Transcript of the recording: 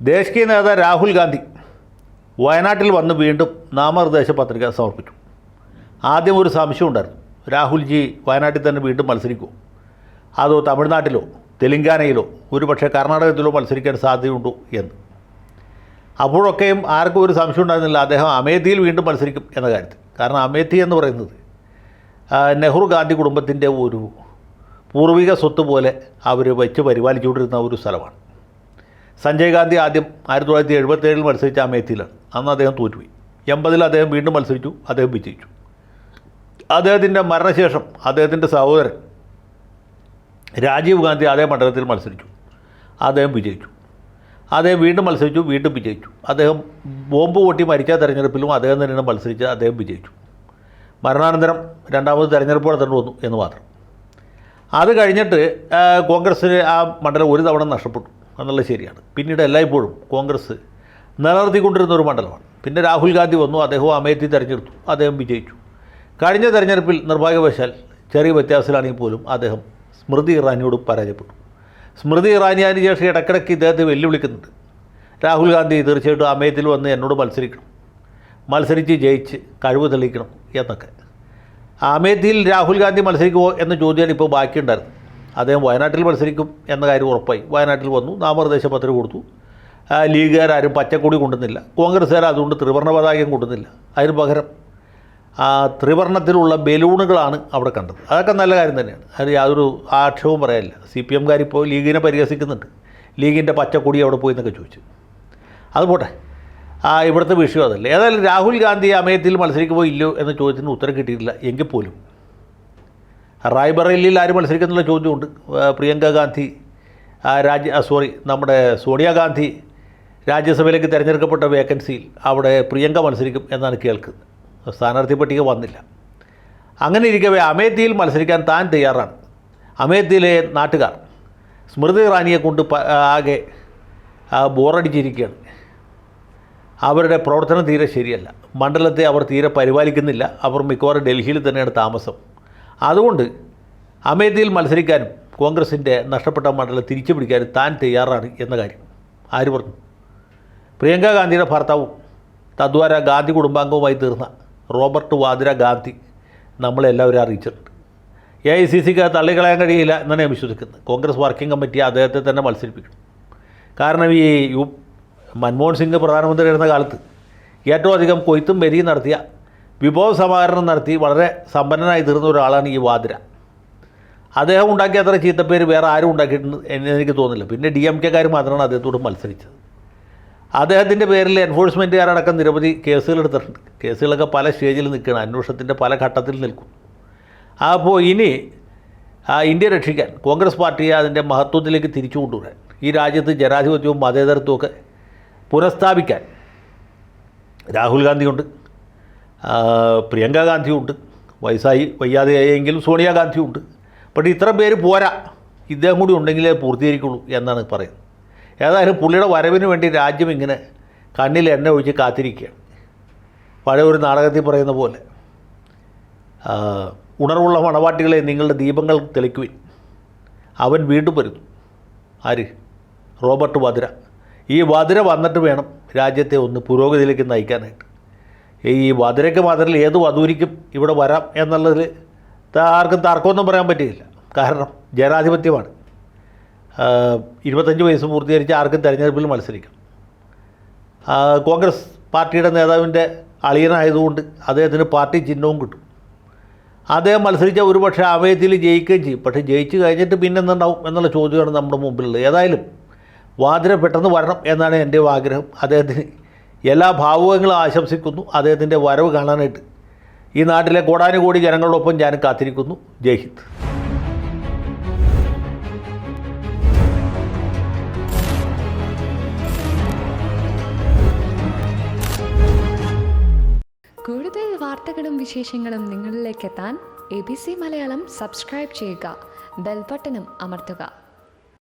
ദേശീയ നേതാവ് രാഹുൽ ഗാന്ധി വയനാട്ടിൽ വന്ന് വീണ്ടും നാമനിർദ്ദേശ പത്രിക സമർപ്പിച്ചു. ആദ്യം ഒരു സംശയം ഉണ്ടായിരുന്നു, രാഹുൽജി വയനാട്ടിൽ തന്നെ വീണ്ടും മത്സരിക്കുമോ, അതോ തമിഴ്നാട്ടിലോ തെലങ്കാനയിലോ ഒരുപക്ഷെ കർണാടകത്തിലോ മത്സരിക്കാൻ സാധ്യതയുണ്ടോ എന്ന്. അപ്പോഴൊക്കെയും ആർക്കും ഒരു സംശയം ഉണ്ടായിരുന്നില്ല അദ്ദേഹം അമേഠിയിൽ വീണ്ടും മത്സരിക്കും എന്ന കാര്യത്തിൽ. കാരണം അമേഠി എന്ന് പറയുന്നത് നെഹ്റു ഗാന്ധി കുടുംബത്തിൻ്റെ ഒരു പൂർവിക സ്വത്ത് പോലെ അവർ വെച്ച് പരിപാലിച്ചുകൊണ്ടിരുന്ന ഒരു സ്ഥലമാണ്. സഞ്ജയ് ഗാന്ധി ആദ്യം 1977 മത്സരിച്ച അമേഠിയിലാണ്. അന്ന് അദ്ദേഹം തോറ്റുപോയി. 80 അദ്ദേഹം വീണ്ടും മത്സരിച്ചു, അദ്ദേഹം വിജയിച്ചു. അദ്ദേഹത്തിൻ്റെ മരണശേഷം അദ്ദേഹത്തിൻ്റെ സഹോദരൻ രാജീവ് ഗാന്ധി അതേ മണ്ഡലത്തിൽ മത്സരിച്ചു, അദ്ദേഹം വിജയിച്ചു. അദ്ദേഹം വീണ്ടും മത്സരിച്ചു, വീണ്ടും വിജയിച്ചു. അദ്ദേഹം ബോംബ് പൊട്ടി മരിച്ച തെരഞ്ഞെടുപ്പിലും അദ്ദേഹം തന്നെയാണ് മത്സരിച്ച് അദ്ദേഹം വിജയിച്ചു. മരണാനന്തരം രണ്ടാമത് തെരഞ്ഞെടുപ്പ് നടത്തേണ്ടി വന്നു എന്ന് മാത്രം. അത് കഴിഞ്ഞിട്ട് കോൺഗ്രസ്സിന് ആ മണ്ഡലം ഒരു തവണ നഷ്ടപ്പെട്ടു എന്നുള്ളത് ശരിയാണ്. പിന്നീട് എല്ലായ്പ്പോഴും കോൺഗ്രസ് നിലനിർത്തിക്കൊണ്ടിരുന്ന ഒരു മണ്ഡലമാണ്. പിന്നെ രാഹുൽ ഗാന്ധി വന്നു, അദ്ദേഹം അമേഠി തിരഞ്ഞെടുത്തു, അദ്ദേഹം വിജയിച്ചു. കഴിഞ്ഞ തെരഞ്ഞെടുപ്പിൽ നിർഭാഗ്യവശാൽ ചെറിയ വ്യത്യാസത്തിലാണെങ്കിൽ പോലും അദ്ദേഹം സ്മൃതി ഇറാനിയോട് പരാജയപ്പെട്ടു. സ്മൃതി ഇറാനി അതിന് ശേഷം ഇടയ്ക്കിടയ്ക്ക് ഇദ്ദേഹത്തെ വെല്ലുവിളിക്കുന്നുണ്ട്. രാഹുൽ ഗാന്ധി തീർച്ചയായിട്ടും അമേഠിയിൽ വന്ന് എന്നോട് മത്സരിക്കണം, മത്സരിച്ച് ജയിച്ച് കഴിവ് തെളിയിക്കണം എന്നൊക്കെ. അമേഠിയിൽ രാഹുൽ ഗാന്ധി മത്സരിക്കുമോ എന്ന ചോദ്യമാണ് ഇപ്പോൾ ബാക്കിയുണ്ടായിരുന്നത്. അദ്ദേഹം വയനാട്ടിൽ മത്സരിക്കും എന്ന കാര്യം ഉറപ്പായി. വയനാട്ടിൽ വന്നു, നാമനിർദ്ദേശ പത്രിക കൊടുത്തു. ലീഗുകാരും പച്ചക്കൊടി കൊണ്ടുവന്നില്ല, കോൺഗ്രസ്സുകാർ അതുകൊണ്ട് ത്രിവർണ്ണ പതാകം കൊണ്ടുവന്നില്ല. അതിന് പകരം ത്രിവർണ്ണത്തിലുള്ള ബലൂണുകളാണ് അവിടെ കണ്ടത്. അതൊക്കെ നല്ല കാര്യം തന്നെയാണ്, അതിന് യാതൊരു ആക്ഷേപവും പറയാനില്ല. CPM-കാരിപ്പോൾ ലീഗിനെ പരിഹസിക്കുന്നുണ്ട്, ലീഗിൻ്റെ പച്ചക്കൊടി അവിടെ പോയി എന്നൊക്കെ ചോദിച്ചു. അത് പോട്ടെ, ഇവിടുത്തെ വിഷയം അതല്ല. ഏതായാലും രാഹുൽ ഗാന്ധി അമേഠിയിൽ മത്സരിക്കുമോ ഇല്ലയോ എന്ന ചോദ്യത്തിന് ഉത്തരം കിട്ടിയിട്ടില്ല. എങ്കിൽ പോലും റായ്ബറേലിയിൽ ആര് മത്സരിക്കുന്നുള്ള ചോദ്യമുണ്ട്. പ്രിയങ്ക ഗാന്ധി നമ്മുടെ സോണിയാഗാന്ധി രാജ്യസഭയിലേക്ക് തിരഞ്ഞെടുക്കപ്പെട്ട വേക്കൻസിയിൽ അവിടെ പ്രിയങ്ക മത്സരിക്കും എന്നാണ് കേൾക്കുന്നത്. സ്ഥാനാർത്ഥി പട്ടിക വന്നില്ല. അങ്ങനെ ഇരിക്കവേ അമേഠിയിൽ മത്സരിക്കാൻ താൻ തയ്യാറാണ്. അമേഠിയിലെ നാട്ടുകാർ സ്മൃതി ഇറാനിയെ കൊണ്ട് ആകെ ബോറടിച്ചിരിക്കുകയാണ്. അവരുടെ പ്രവർത്തനം തീരെ ശരിയല്ല, മണ്ഡലത്തെ അവർ തീരെ പരിപാലിക്കുന്നില്ല. അവർ മിക്കവാറും ഡൽഹിയിൽ തന്നെയാണ് താമസം. അതുകൊണ്ട് അമേഠിയിൽ മത്സരിക്കാനും കോൺഗ്രസിൻ്റെ നഷ്ടപ്പെട്ട മണ്ഡലം തിരിച്ചു പിടിക്കാനും താൻ തയ്യാറാണ് എന്ന കാര്യം ആര് പറഞ്ഞു? പ്രിയങ്ക ഗാന്ധിയുടെ ഭർത്താവും തദ്വാര ഗാന്ധി കുടുംബാംഗവുമായി തീർന്ന റോബർട്ട് വാദ്ര ഗാന്ധി നമ്മളെല്ലാവരും അറിയിച്ചിട്ടുണ്ട്. AICC-ക്ക് തള്ളിക്കളയാൻ കഴിയില്ല എന്നാണ് ഞാൻ വിശ്വസിക്കുന്നത്. കോൺഗ്രസ് വർക്കിംഗ് കമ്മിറ്റി അദ്ദേഹത്തെ തന്നെ മത്സരിപ്പിക്കണം. കാരണം ഈ മൻമോഹൻ സിംഗ് പ്രധാനമന്ത്രിയായിരുന്ന കാലത്ത് ഏറ്റവും അധികം കൊയ്ത്തും ബലിയും നടത്തിയ, വിഭവ സമാഹരണം നടത്തി വളരെ സമ്പന്നനായി തീർന്ന ഒരാളാണ് ഈ വാദ്ര. അദ്ദേഹം ഉണ്ടാക്കിയ അത്ര ചീത്തപ്പേര് വേറെ ആരും ഉണ്ടാക്കിയിട്ടുണ്ട് എന്ന് എനിക്ക് തോന്നുന്നില്ല. പിന്നെ DMK-കാർ മാത്രമാണ് അദ്ദേഹത്തോട് മത്സരിച്ചത്. അദ്ദേഹത്തിൻ്റെ പേരിൽ എൻഫോഴ്സ്മെൻറ്റുകാരടക്കം നിരവധി കേസുകൾ എടുത്തിട്ടുണ്ട്. കേസുകളൊക്കെ പല സ്റ്റേജിൽ നിൽക്കുകയാണ്, അന്വേഷണത്തിൻ്റെ പല ഘട്ടത്തിൽ നിൽക്കും. അപ്പോൾ ഇനി ഇന്ത്യ രക്ഷിക്കാൻ, കോൺഗ്രസ് പാർട്ടിയെ അതിൻ്റെ മഹത്വത്തിലേക്ക് തിരിച്ചു കൊണ്ടുവരാൻ, ഈ രാജ്യത്ത് ജനാധിപത്യവും മതേതരത്വമൊക്കെ പുനഃസ്ഥാപിക്കാൻ രാഹുൽ ഗാന്ധിയുണ്ട്, പ്രിയങ്ക ഗാന്ധിയുണ്ട്, വയ്യാതെയായെങ്കിലും സോണിയാഗാന്ധിയുണ്ട്. പക്ഷേ ഇത്ര പേര് പോരാ, ഇദ്ദേഹം കൂടി ഉണ്ടെങ്കിലേ പൂർത്തീകരിക്കുള്ളൂ എന്നാണ് പറയുന്നത്. ഏതായാലും പുള്ളിയുടെ വരവിന് വേണ്ടി രാജ്യം ഇങ്ങനെ കണ്ണിൽ എണ്ണ ഒഴിച്ച് കാത്തിരിക്കുകയാണ്. പഴയ ഒരു നാടകത്തിൽ പറയുന്ന പോലെ, ഉണർവുള്ള മണവാട്ടികളെ നിങ്ങളുടെ ദീപങ്ങൾ തെളിക്കുവിൻ, അവൻ വീണ്ടും വരുന്നു. ആര്? റോബർട്ട് വാദ്ര. ഈ വാദ്ര വന്നിട്ട് വേണം രാജ്യത്തെ ഒന്ന് പുരോഗതിയിലേക്ക് നയിക്കാനായിട്ട്. ഈ വാദ്രയ്ക്ക് മാത്രമല്ല ഏത് വധൂരിക്കും ഇവിടെ വരാം എന്നുള്ളതിൽ ആർക്കും തർക്കമൊന്നും പറയാൻ പറ്റില്ല. കാരണം ജനാധിപത്യമാണ്. 25 വയസ്സ് പൂർത്തീകരിച്ച് ആർക്കും തെരഞ്ഞെടുപ്പിൽ മത്സരിക്കാം. കോൺഗ്രസ് പാർട്ടിയുടെ നേതാവിൻ്റെ അളിയനായതുകൊണ്ട് അദ്ദേഹത്തിന് പാർട്ടി ചിഹ്നവും കിട്ടും. അദ്ദേഹം മത്സരിച്ച ഒരുപക്ഷെ അമേഠിയിൽ ജയിക്കുകയും ചെയ്യും. പക്ഷേ ജയിച്ച് കഴിഞ്ഞിട്ട് പിന്നെ എന്തുണ്ടാവും എന്നുള്ള ചോദ്യമാണ് നമ്മുടെ മുമ്പിലുള്ളത്. ഏതായാലും വാദ്ര പെട്ടെന്ന് വരണം എന്നാണ് എൻ്റെ ആഗ്രഹം. അദ്ദേഹത്തിന് എല്ലാ ഭാവുകങ്ങളും ആശംസിക്കുന്നു. അദ്ദേഹത്തിൻ്റെ വരവ് കാണാനായിട്ട് ഈ നാട്ടിലെ കോടാനുകോടി ജനങ്ങളോടൊപ്പം ഞാൻ കാത്തിരിക്കുന്നു. ജയ് ഹിന്ദ്. കൂടുതൽ വാർത്തകളും വിശേഷങ്ങളും നിങ്ങളിലേക്ക് എത്താൻ ABC മലയാളം സബ്സ്ക്രൈബ് ചെയ്യുക, ബെൽ ബട്ടണും അമർത്തുക.